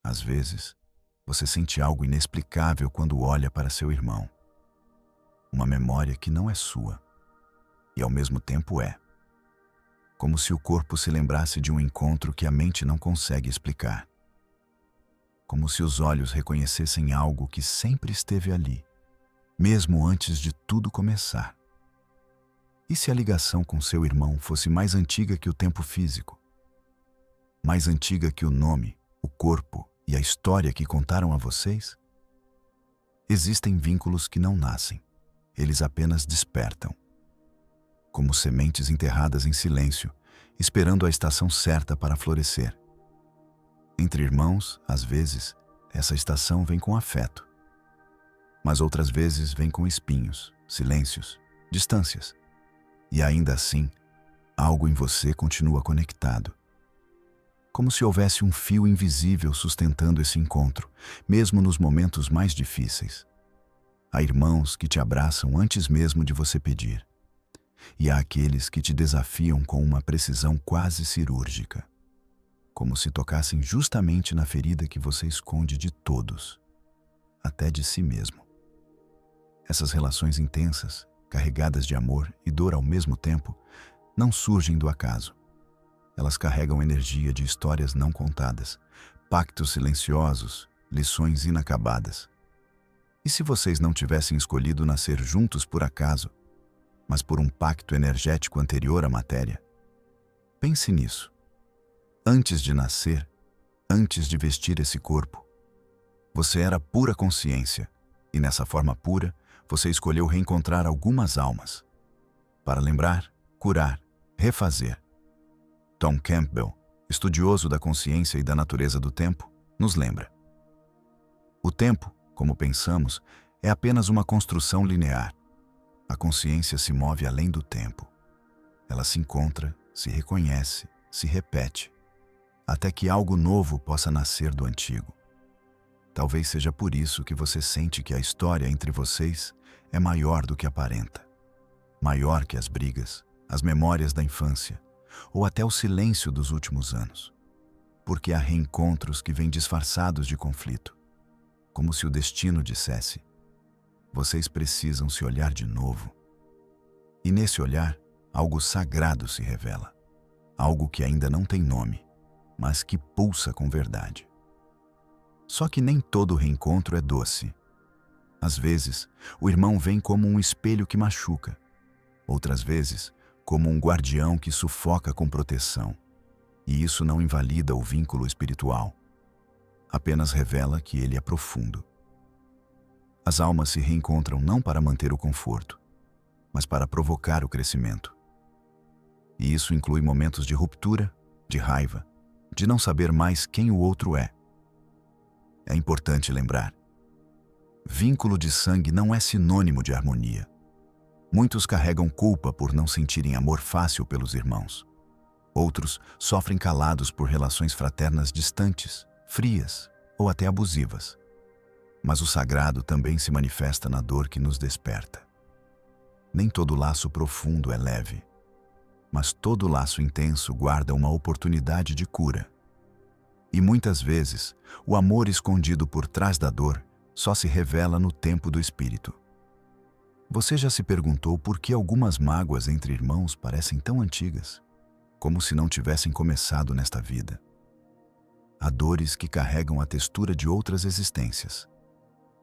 Às vezes, você sente algo inexplicável quando olha para seu irmão. Uma memória que não é sua, e ao mesmo tempo é. Como se o corpo se lembrasse de um encontro que a mente não consegue explicar. Como se os olhos reconhecessem algo que sempre esteve ali, mesmo antes de tudo começar. E se a ligação com seu irmão fosse mais antiga que o tempo físico? Mais antiga que o nome, o corpo e a história que contaram a vocês? Existem vínculos que não nascem, eles apenas despertam. Como sementes enterradas em silêncio, esperando a estação certa para florescer. Entre irmãos, às vezes, essa estação vem com afeto. Mas outras vezes vem com espinhos, silêncios, distâncias. E ainda assim, algo em você continua conectado. Como se houvesse um fio invisível sustentando esse encontro, mesmo nos momentos mais difíceis. Há irmãos que te abraçam antes mesmo de você pedir. E há aqueles que te desafiam com uma precisão quase cirúrgica, como se tocassem justamente na ferida que você esconde de todos, até de si mesmo. Essas relações intensas, carregadas de amor e dor ao mesmo tempo, não surgem do acaso. Elas carregam energia de histórias não contadas, pactos silenciosos, lições inacabadas. E se vocês não tivessem escolhido nascer juntos por acaso, mas por um pacto energético anterior à matéria? Pense nisso. Antes de nascer, antes de vestir esse corpo, você era pura consciência, e nessa forma pura, você escolheu reencontrar algumas almas. Para lembrar, curar, refazer. Tom Campbell, estudioso da consciência e da natureza do tempo, nos lembra. O tempo, como pensamos, é apenas uma construção linear. A consciência se move além do tempo. Ela se encontra, se reconhece, se repete, até que algo novo possa nascer do antigo. Talvez seja por isso que você sente que a história entre vocês é maior do que aparenta. Maior que as brigas, as memórias da infância, ou até o silêncio dos últimos anos. Porque há reencontros que vêm disfarçados de conflito, como se o destino dissesse: vocês precisam se olhar de novo. E nesse olhar, algo sagrado se revela. Algo que ainda não tem nome, mas que pulsa com verdade. Só que nem todo reencontro é doce. Às vezes, o irmão vem como um espelho que machuca. Outras vezes, como um guardião que sufoca com proteção. E isso não invalida o vínculo espiritual. Apenas revela que ele é profundo. As almas se reencontram não para manter o conforto, mas para provocar o crescimento. E isso inclui momentos de ruptura, de raiva, de não saber mais quem o outro é. É importante lembrar: vínculo de sangue não é sinônimo de harmonia. Muitos carregam culpa por não sentirem amor fácil pelos irmãos. Outros sofrem calados por relações fraternas distantes, frias ou até abusivas. Mas o sagrado também se manifesta na dor que nos desperta. Nem todo laço profundo é leve, mas todo laço intenso guarda uma oportunidade de cura. E muitas vezes, o amor escondido por trás da dor só se revela no tempo do espírito. Você já se perguntou por que algumas mágoas entre irmãos parecem tão antigas, como se não tivessem começado nesta vida? Há dores que carregam a textura de outras existências.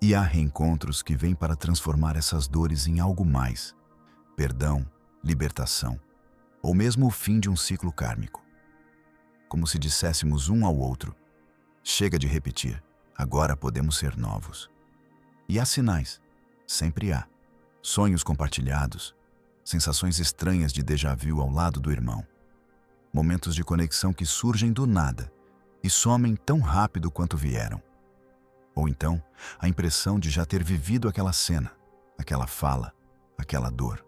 E há reencontros que vêm para transformar essas dores em algo mais: perdão, libertação, ou mesmo o fim de um ciclo kármico. Como se disséssemos um ao outro: chega de repetir, agora podemos ser novos. E há sinais, sempre há. Sonhos compartilhados, sensações estranhas de déjà vu ao lado do irmão. Momentos de conexão que surgem do nada e somem tão rápido quanto vieram. Ou então, a impressão de já ter vivido aquela cena, aquela fala, aquela dor.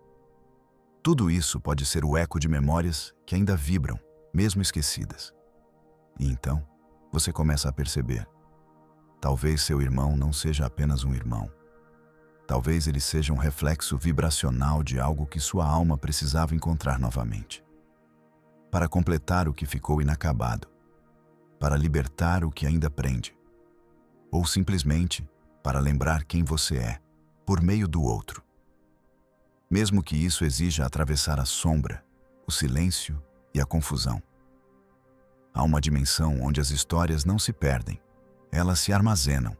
Tudo isso pode ser o eco de memórias que ainda vibram, mesmo esquecidas. E então, você começa a perceber: talvez seu irmão não seja apenas um irmão. Talvez ele seja um reflexo vibracional de algo que sua alma precisava encontrar novamente. Para completar o que ficou inacabado. Para libertar o que ainda prende. ou simplesmente para lembrar quem você é, por meio do outro. Mesmo que isso exija atravessar a sombra, o silêncio e a confusão. Há uma dimensão onde as histórias não se perdem, elas se armazenam,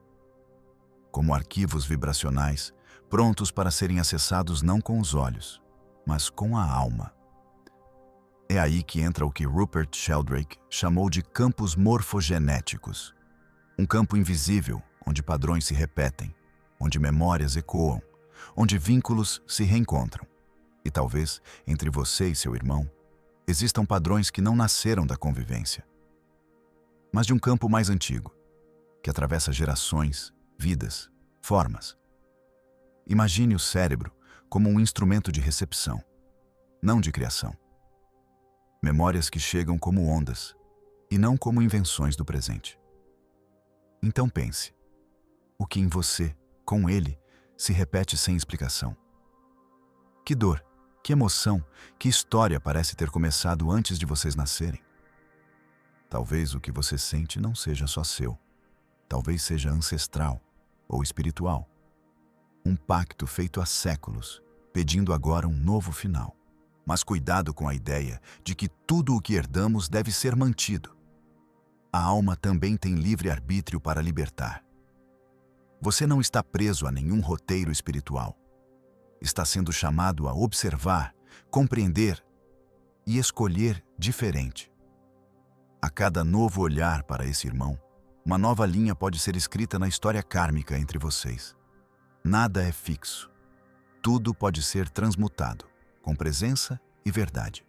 como arquivos vibracionais, prontos para serem acessados não com os olhos, mas com a alma. É aí que entra o que Rupert Sheldrake chamou de campos morfogenéticos. Um campo invisível, onde padrões se repetem, onde memórias ecoam, onde vínculos se reencontram. E talvez, entre você e seu irmão, existam padrões que não nasceram da convivência, mas de um campo mais antigo, que atravessa gerações, vidas, formas. Imagine o cérebro como um instrumento de recepção, não de criação. Memórias que chegam como ondas, e não como invenções do presente. Então pense, o que em você, com ele, se repete sem explicação? Que dor, que emoção, que história parece ter começado antes de vocês nascerem? Talvez o que você sente não seja só seu. Talvez seja ancestral ou espiritual. Um pacto feito há séculos, pedindo agora um novo final. Mas cuidado com a ideia de que tudo o que herdamos deve ser mantido. A alma também tem livre-arbítrio para libertar. Você não está preso a nenhum roteiro espiritual. Está sendo chamado a observar, compreender e escolher diferente. A cada novo olhar para esse irmão, uma nova linha pode ser escrita na história kármica entre vocês. Nada é fixo. Tudo pode ser transmutado, com presença e verdade.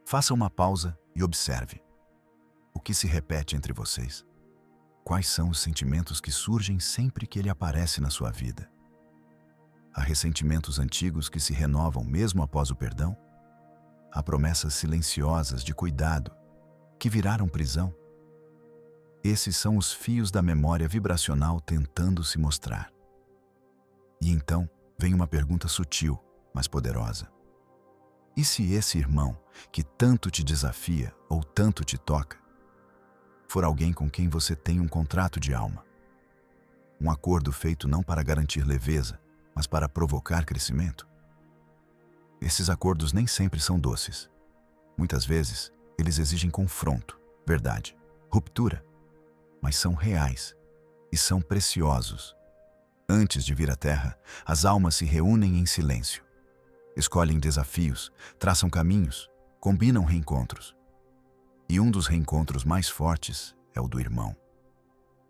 Faça uma pausa e observe. O que se repete entre vocês? Quais são os sentimentos que surgem sempre que ele aparece na sua vida? Há ressentimentos antigos que se renovam mesmo após o perdão? Há promessas silenciosas de cuidado que viraram prisão? Esses são os fios da memória vibracional tentando se mostrar. E então vem uma pergunta sutil, mas poderosa. E se esse irmão, que tanto te desafia ou tanto te toca, for alguém com quem você tem um contrato de alma? Um acordo feito não para garantir leveza, mas para provocar crescimento? Esses acordos nem sempre são doces. Muitas vezes, eles exigem confronto, verdade, ruptura, mas são reais e são preciosos. Antes de vir à Terra, as almas se reúnem em silêncio. Escolhem desafios, traçam caminhos, combinam reencontros. E um dos reencontros mais fortes é o do irmão.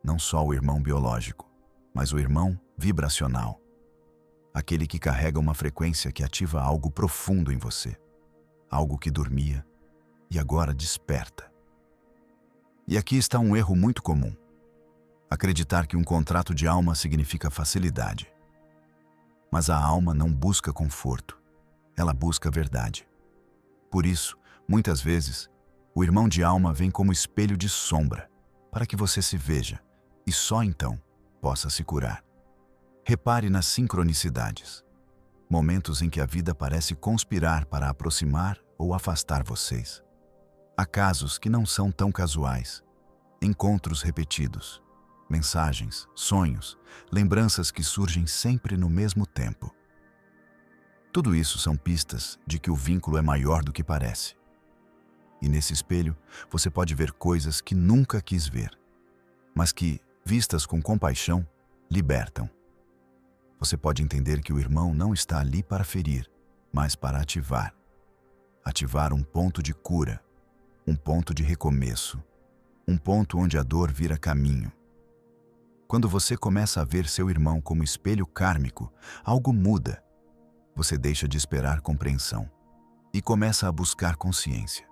Não só o irmão biológico, mas o irmão vibracional. Aquele que carrega uma frequência que ativa algo profundo em você. Algo que dormia e agora desperta. E aqui está um erro muito comum. Acreditar que um contrato de alma significa facilidade. Mas a alma não busca conforto, ela busca verdade. Por isso, muitas vezes, o irmão de alma vem como espelho de sombra, para que você se veja e só então possa se curar. Repare nas sincronicidades, momentos em que a vida parece conspirar para aproximar ou afastar vocês. Há casos que não são tão casuais, encontros repetidos, mensagens, sonhos, lembranças que surgem sempre no mesmo tempo. Tudo isso são pistas de que o vínculo é maior do que parece. E nesse espelho, você pode ver coisas que nunca quis ver, mas que, vistas com compaixão, libertam. Você pode entender que o irmão não está ali para ferir, mas para ativar. Ativar um ponto de cura, um ponto de recomeço, um ponto onde a dor vira caminho. Quando você começa a ver seu irmão como espelho kármico, algo muda. Você deixa de esperar compreensão e começa a buscar consciência.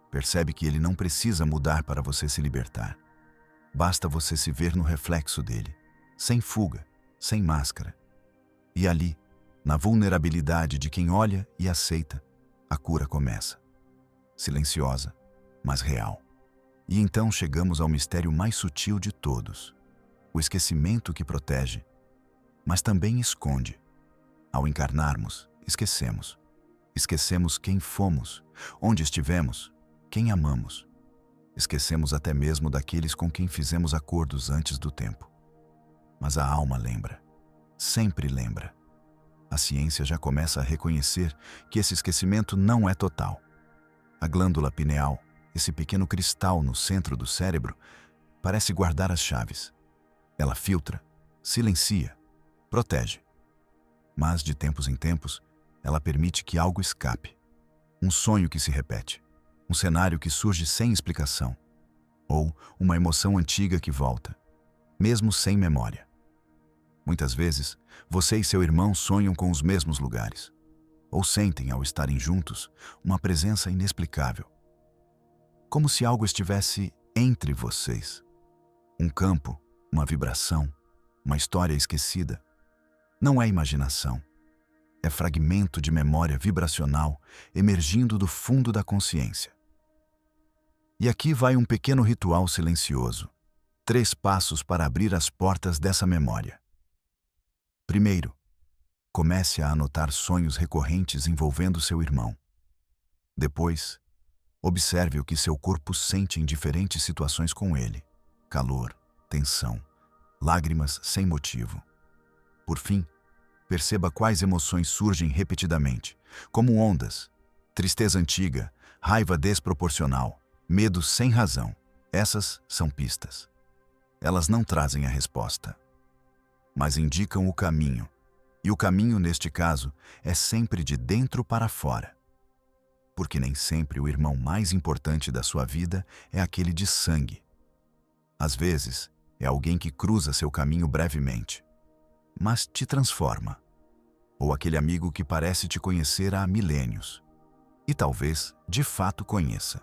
Percebe que ele não precisa mudar para você se libertar. Basta você se ver no reflexo dele, sem fuga, sem máscara. E ali, na vulnerabilidade de quem olha e aceita, a cura começa. Silenciosa, mas real. E então chegamos ao mistério mais sutil de todos. O esquecimento que protege, mas também esconde. Ao encarnarmos, esquecemos. Esquecemos quem fomos, onde estivemos, quem amamos. Esquecemos até mesmo daqueles com quem fizemos acordos antes do tempo. Mas a alma lembra. Sempre lembra. A ciência já começa a reconhecer que esse esquecimento não é total. A glândula pineal, esse pequeno cristal no centro do cérebro, parece guardar as chaves. Ela filtra, silencia, protege. Mas, de tempos em tempos, ela permite que algo escape. Um sonho que se repete, um cenário que surge sem explicação, ou uma emoção antiga que volta, mesmo sem memória. Muitas vezes, você e seu irmão sonham com os mesmos lugares, ou sentem, ao estarem juntos, uma presença inexplicável. Como se algo estivesse entre vocês. Um campo, uma vibração, uma história esquecida. Não é imaginação. É fragmento de memória vibracional emergindo do fundo da consciência. E aqui vai um pequeno ritual silencioso. 3 passos para abrir as portas dessa memória. Primeiro, comece a anotar sonhos recorrentes envolvendo seu irmão. Depois, observe o que seu corpo sente em diferentes situações com ele. Calor, tensão, lágrimas sem motivo. Por fim, perceba quais emoções surgem repetidamente, como ondas, tristeza antiga, raiva desproporcional, medo sem razão. Essas são pistas. Elas não trazem a resposta, mas indicam o caminho. E o caminho, neste caso, é sempre de dentro para fora. Porque nem sempre o irmão mais importante da sua vida é aquele de sangue. Às vezes, é alguém que cruza seu caminho brevemente, mas te transforma. Ou aquele amigo que parece te conhecer há milênios, e talvez, de fato, conheça.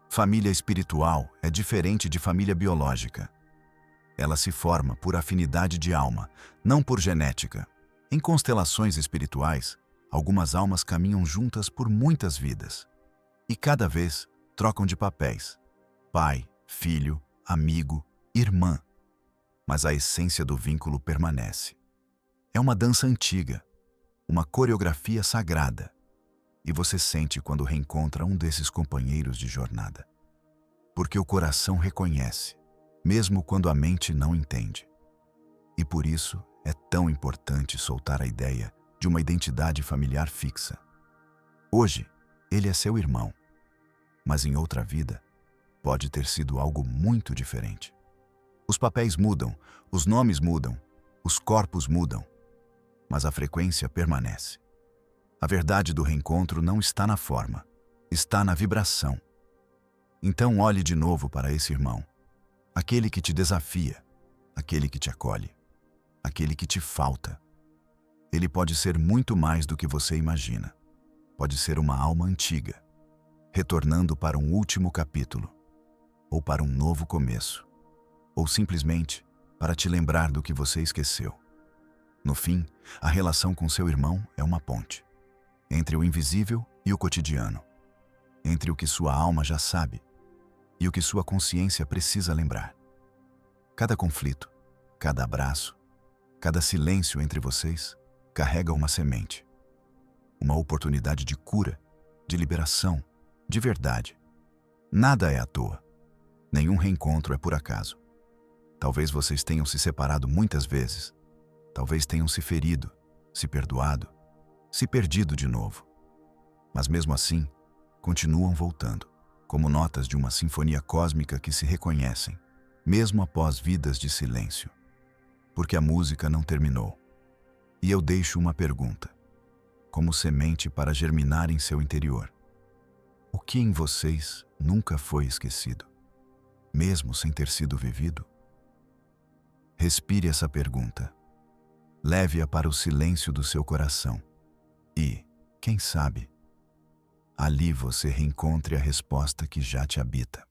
Família espiritual é diferente de família biológica. Ela se forma por afinidade de alma, não por genética. Em constelações espirituais, algumas almas caminham juntas por muitas vidas. E cada vez trocam de papéis. Pai, filho, amigo, irmã. Mas a essência do vínculo permanece. É uma dança antiga, uma coreografia sagrada. E você sente quando reencontra um desses companheiros de jornada. Porque o coração reconhece, mesmo quando a mente não entende. E por isso é tão importante soltar a ideia de uma identidade familiar fixa. Hoje, ele é seu irmão, mas em outra vida, pode ter sido algo muito diferente. Os papéis mudam, os nomes mudam, os corpos mudam, mas a frequência permanece. A verdade do reencontro não está na forma, está na vibração. Então olhe de novo para esse irmão, aquele que te desafia, aquele que te acolhe, aquele que te falta. Ele pode ser muito mais do que você imagina. Pode ser uma alma antiga, retornando para um último capítulo, ou para um novo começo, ou simplesmente para te lembrar do que você esqueceu. No fim, a relação com seu irmão é uma ponte entre o invisível e o cotidiano, entre o que sua alma já sabe e o que sua consciência precisa lembrar. Cada conflito, cada abraço, cada silêncio entre vocês carrega uma semente, uma oportunidade de cura, de liberação, de verdade. Nada é à toa. Nenhum reencontro é por acaso. Talvez vocês tenham se separado muitas vezes. Talvez tenham se ferido, se perdoado, se perdido de novo. Mas mesmo assim, continuam voltando, como notas de uma sinfonia cósmica que se reconhecem, mesmo após vidas de silêncio. Porque a música não terminou. E eu deixo uma pergunta, como semente para germinar em seu interior. O que em vocês nunca foi esquecido, mesmo sem ter sido vivido? Respire essa pergunta. Leve-a para o silêncio do seu coração. E, quem sabe, ali você reencontre a resposta que já te habita.